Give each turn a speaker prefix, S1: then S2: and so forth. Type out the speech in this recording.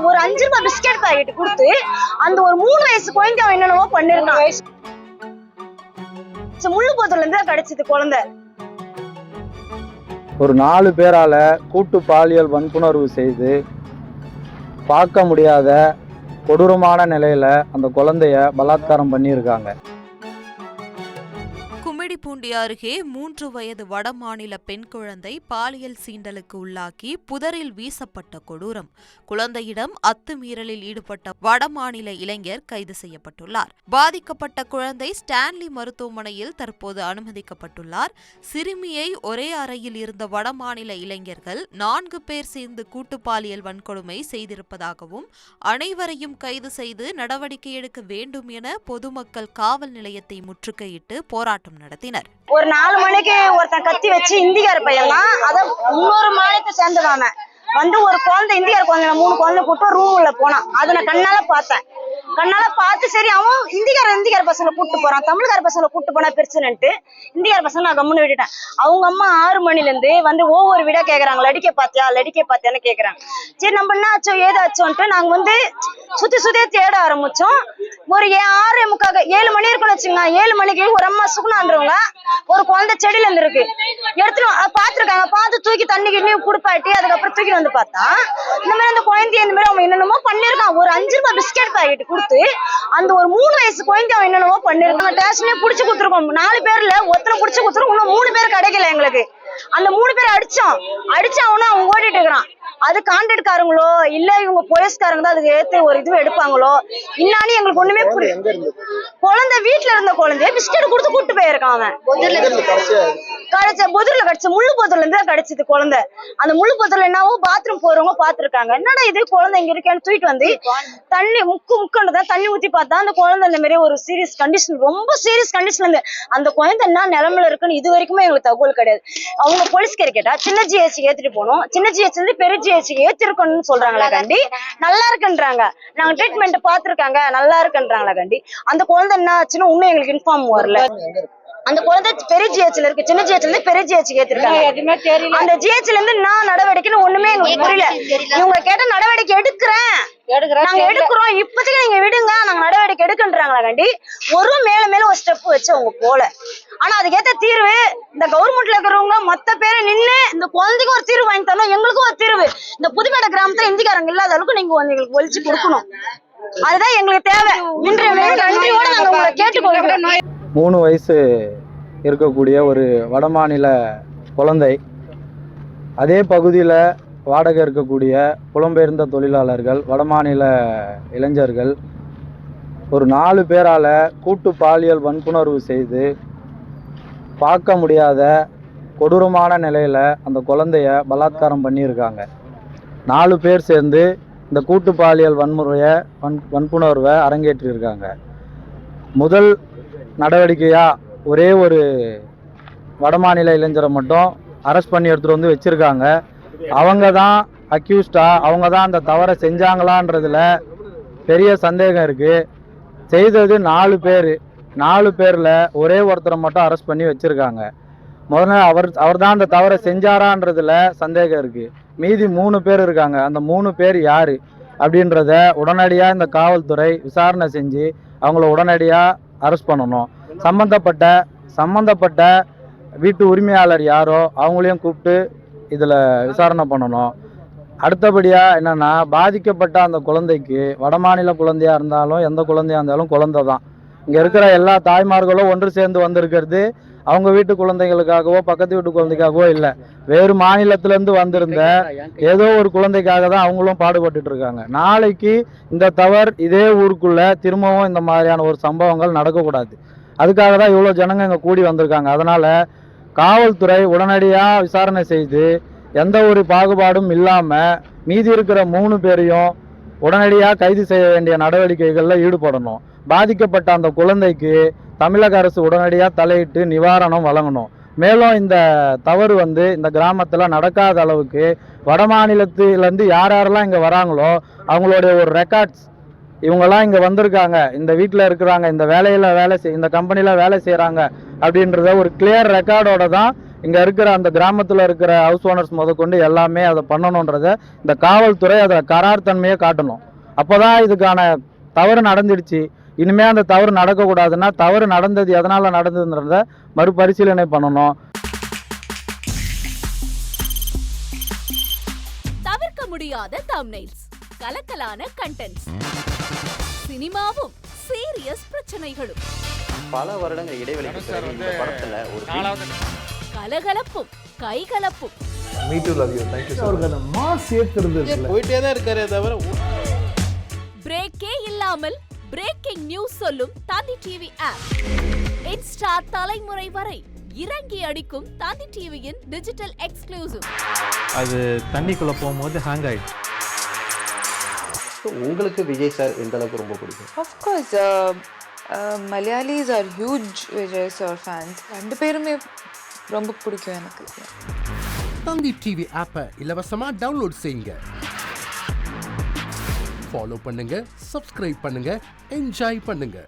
S1: ஒரு 5 ரூபாய் biscuit packet கொடுத்து அந்த ஒரு 3 வயசு குழந்தை அவன் என்னென்னவோ பண்ணிருக்கான். முள்ளு போத்துல இருந்து கிடைச்சது குழந்தை.
S2: ஒரு 4 பேரால கூட்டு பாலியல் வன்புணர்வு செய்து பார்க்க முடியாத கொடூரமான நிலையில அந்த குழந்தைய பலாத்காரம் பண்ணியிருக்காங்க.
S3: கும்மிடிப்பூண்டி அருகே 3 வயது வடமாநில பெண் குழந்தை பாலியல் சீண்டலுக்கு உள்ளாக்கி புதரில் வீசப்பட்ட கொடூரம். குழந்தையிடம் அத்துமீறலில் ஈடுபட்ட வடமாநில இளைஞர் கைது செய்யப்பட்டுள்ளார். பாதிக்கப்பட்ட குழந்தை ஸ்டான்லி மருத்துவமனையில் தற்போது அனுமதிக்கப்பட்டுள்ளார். சிறுமியை ஒரே அறையில் இருந்த வடமாநில இளைஞர்கள் 4 பேர் சேர்ந்து கூட்டு பாலியல் வன்கொடுமை செய்திருப்பதாகவும் அனைவரையும் கைது செய்து நடவடிக்கை எடுக்க வேண்டும் என பொதுமக்கள் காவல் நிலையத்தை முற்றுகையிட்டு போராட்டம் நடத்தினர்.
S1: ஒரு 4 மணிக்கு ஒருத்தன் கத்தி வச்சு இந்திக்கார பையன்லாம் அத இன்னொரு மாநிலத்தை சேர்ந்தவான வந்து ஒரு குழந்தை இந்தியார் குழந்தை 3 குழந்தை கூட்டு ரூம் உள்ள போனான். அதை நான் கண்ணால பார்த்து சரி அவன் இந்திக்கார பசங்களை கூட்டு போறான், தமிழ்கார பசங்களை கூட்டு போனா பிரச்சனைன்ட்டு இந்திக்கார பசங்க நான் கம்முன்னு விட்டுட்டேன். அவங்க அம்மா 6 மணில இருந்து வந்து ஒவ்வொரு வீடா கேக்குறாங்க, லடிக்க பாத்தியான்னு கேக்குறாங்க. சரி நம்ம என்ன ஆச்சோ ஏதாச்சோன்ட்டு நாங்க வந்து சுத்தி தேட ஆரம்பிச்சோம். ஒரு 6:45 7 மணி இருக்குன்னு வச்சுங்க. 7 மணிக்கு ஒரு அம்மா சுகுணான்றவங்க ஒரு குழந்தை செடியில இருந்து இருக்கு எடுத்துட்டு பாத்துருக்காங்க. பார்த்து தூக்கி தண்ணி கிண்ணி குடுப்பாட்டி அதுக்கப்புறம் தூக்கி வந்து பார்த்தா இந்த மாதிரி அந்த குழந்தைய இந்த மாதிரி அவன் என்னென்னமோ பண்ணிருக்கான். ஒரு 5 ரூபாய் பிஸ்கெட் பாக்கெட் கொடுத்து அந்த ஒரு 3 வயசு குழந்தை அவன் என்னென்னமோ பண்ணிருக்கான். ஸ்டேஷனே புடிச்சு கொடுத்துருக்கோம். 4 பேர்ல ஒருத்தனை புடிச்சு கொடுத்துருக்கோம். இன்னும் 3 பேர் கிடைக்கல எங்களுக்கு. அந்த 3 பேர் அடிச்சவனும் அவன் ஓடிட்டு இருக்கிறான். அது கான்ட்ராக்ட்காரங்களோ இல்ல இவங்க போலீஸ்காரங்க தான் அதுக்கு ஏத்து ஒரு இது எடுப்பாங்களோ இன்னானு எங்களுக்கு ஒண்ணுமே புரியல. குழந்தை வீட்டுல இருந்த குழந்தைய பிஸ்கெட் கொடுத்து கூட்டு போயிருக்கான் அவன். பொதுரில் கிடைச்ச முள்ளு போத்துல இருந்து கிடைச்சது குழந்தை. அந்த முள்ளு போத்துல என்னவோ பாத்ரூம் போறவங்க பாத்துருக்காங்க. என்னடா இது குழந்தை இங்க இருக்கேன்னு தூக்கிட்டு வந்து தண்ணி முக்குன்றதான் தண்ணி ஊத்தி பார்த்தா அந்த குழந்தை இந்த மாதிரி ஒரு சீரியஸ் கண்டிஷன், ரொம்ப சீரியஸ் கண்டிஷன்ல இருந்து அந்த குழந்தை என்ன நிலைமையில இருக்குன்னு இது வரைக்குமே எங்களுக்கு தகவல் கிடையாது. அவங்க போலீஸ்கார கேட்டா சின்ன ஜிஹெச் ஏத்திட்டு போனோம், சின்ன ஜிஹெச் இருந்து பெரிய ஜிஹெச் ஏத்திருக்கணும்னு சொல்றாங்களா கண்டி. நல்லா இருக்குன்றாங்க, நாங்க ட்ரீட்மெண்ட் பாத்துருக்காங்க, நல்லா இருக்குன்றாங்களா கண்டி. அந்த குழந்தை என்ன ஆச்சுன்னு இன்னும் எங்களுக்கு இன்ஃபார்ம் வரல. அந்த குழந்தை பெரிய ஜிஹெச்ல இருக்கு, சின்ன ஜிஹெச்ல இருந்து பெரிய ஜிஹெச் ஏத்திருக்காங்க. அந்த ஜிஹெச்ல இருந்து என்ன நடவடிக்கைன்னு ஒண்ணுமே எங்களுக்கு புரியல. இவங்க கேட்ட நடவடிக்கை நாங்க எடுக்கிறோம், இப்போதைக்கு நீங்க விடுங்க, நாங்க நடவடிக்கை எடுக்கின்றாங்களா கண்டி. ஒரு மேல ஒரு ஸ்டெப் வச்சு அவங்க போல. ஆனா அதுக்கேற்ற தீர்வு இந்த கவர்மெண்ட்ல இருக்கிறவங்க மொத்த பேரை நின்று இந்த குழந்தைக்கு ஒரு தீர்வு வாங்கி தரணும், எங்களுக்கும் ஒரு தீர்வு. இந்த புதுப்பேட்டை கிராமத்துல இந்திக்காரங்க இல்லாத அளவுக்கு நீங்க எங்களுக்கு ஒழிச்சு கொடுக்கணும். அதுதான் எங்களுக்கு தேவை. நன்றியோட நாங்க உங்களை கேட்டுக்கொள்கிறோம்.
S2: 3 வயசு இருக்கக்கூடிய ஒரு வடமாநில குழந்தை அதே பகுதியில் வாடகை இருக்கக்கூடிய புலம்பெயர்ந்த தொழிலாளர்கள் வடமாநில இளைஞர்கள் ஒரு 4 பேரால கூட்டு பாலியல் வன்புணர்வு செய்து பார்க்க முடியாத கொடூரமான நிலையில் அந்த குழந்தைய பலாத்காரம் பண்ணியிருக்காங்க. 4 பேர் சேர்ந்து இந்த கூட்டு பாலியல் வன்புணர்வை அரங்கேற்றியிருக்காங்க. முதல் நடவடிக்கையாக ஒரே ஒரு வடமாநில இளைஞரை மட்டும் அரெஸ்ட் பண்ணி எடுத்துகிட்டு வந்து வச்சுருக்காங்க. அவங்க தான் அக்யூஸ்டா, அவங்க தான் அந்த தவறை செஞ்சாங்களான்றதுல பெரிய சந்தேகம் இருக்குது. செய்தது 4 பேர். 4 பேரில் ஒரே ஒருத்தரை மட்டும் அரெஸ்ட் பண்ணி வச்சுருக்காங்க. முதல்ல அவர் தான் அந்த தவறை செஞ்சாரான்றதுல சந்தேகம் இருக்குது. மீதி 3 பேர் இருக்காங்க. அந்த 3 பேர் யார் அப்படின்றத உடனடியாக இந்த காவல்துறை விசாரணை செஞ்சு அவங்கள உடனடியாக அரெஸ்ட் பண்ணணும். சம்பந்தப்பட்ட வீட்டு உரிமையாளர் யாரோ அவங்களையும் கூப்பிட்டு இதில் விசாரணை பண்ணணும். அடுத்தபடியாக என்னென்னா, பாதிக்கப்பட்ட அந்த குழந்தைக்கு வடமாநில குழந்தையாக இருந்தாலும் எந்த குழந்தையாக இருந்தாலும் குழந்தை தான். இங்கே இருக்கிற எல்லா தாய்மார்களும் ஒன்று சேர்ந்து வந்திருக்கிறது அவங்க வீட்டு குழந்தைகளுக்காகவோ பக்கத்து வீட்டு குழந்தைக்காகவோ இல்லை, வேறு மாநிலத்திலேருந்து வந்திருந்த ஏதோ ஒரு குழந்தைக்காக தான் அவங்களும் பாடுபட்டு இருக்காங்க. நாளைக்கு இந்த தவறு இதே ஊருக்குள்ளே திரும்பவும் இந்த மாதிரியான ஒரு சம்பவங்கள் நடக்கக்கூடாது. அதுக்காக தான் இவ்வளோ ஜனங்க இங்கே கூடி வந்திருக்காங்க. அதனால் காவல்துறை உடனடியாக விசாரணை செய்து எந்த ஒரு பாகுபாடும் இல்லாமல் மீதி இருக்கிற 3 பேரையும் உடனடியாக கைது செய்ய வேண்டிய நடவடிக்கைகளில் ஈடுபடணும். பாதிக்கப்பட்ட அந்த குழந்தைக்கு தமிழக அரசு உடனடியாக தலையிட்டு நிவாரணம் வழங்கணும். மேலும் இந்த தவறு இந்த கிராமத்தில் நடக்காத அளவுக்கு வடமாநிலத்திலேருந்து யாரெல்லாம் இங்கே வராங்களோ அவங்களுடைய ஒரு ரெக்கார்ட்ஸ், இவங்கெல்லாம் இங்கே வந்திருக்காங்க, இந்த வீட்டில் இருக்கிறாங்க, இந்த வேலையில் இந்த கம்பெனியில் வேலை செய்கிறாங்க அப்படின்றத ஒரு கிளியர் ரெக்கார்டோட தான் இங்கே இருக்கிற அந்த கிராமத்தில் இருக்கிற ஹவுஸ் ஓனர்ஸ் முதற்கொண்டு எல்லாமே அதை பண்ணணுன்றத இந்த காவல்துறை அதை கரார் தன்மையை காட்டணும். அப்போ தான் இதுக்கான தவறு நடந்துடுச்சு, இனிமேல் அந்த தவறு நடக்கக்கூடாதுன்னா தவறு நடந்தது எதனால் நடந்ததுன்றத மறுபரிசீலனை பண்ணணும்.
S4: தவிர்க்க முடியாத தம்ப்நெயில்ஸ், கலக்கலான கண்டென்ட்ஸ், சினிமாவும் சீரியஸ் பிரச்சனைகளும்,
S5: பல வருடங்கள் இடைவெளிக்கு பிறகு இந்த படத்துல ஒரு
S4: கலகலப்பும் கைகலப்பும்,
S6: me too love you, thank you. அவருக்கு அந்த மாஸ் ஏத்துறது
S7: போயிட்டே தான் இருக்காரே தவிர
S4: பிரேக்கே இல்லாமல் பிரேக்கிங் நியூஸ் சொல்லும் தந்தி டிவி ஆப். இன்ஸ்டா தலைமுறை வரை இறங்கி அடிக்கும் தந்தி டிவியின் டிஜிட்டல் எக்ஸ்க்ளூசிவ்.
S8: அது தண்ணிக்குள்ள போகும்போது ஹேங் ஆயிடுச்சு.
S5: உங்களுக்கு விஜய் சார் எந்த அளவுக்கு ரொம்ப பிடிக்கும்?
S9: Of course, Malayalis are huge Vijay sir fans. ரெண்டு பேருமே ரொம்ப பிடிக்கும் எனக்கு.
S7: தந்தி டிவி ஆப்பை இலவசமா டவுன்லோட் செய்யுங்க, ஃபாலோ பண்ணுங்க, சப்ஸ்கிரைப் பண்ணுங்க, என்ஜாய் பண்ணுங்க.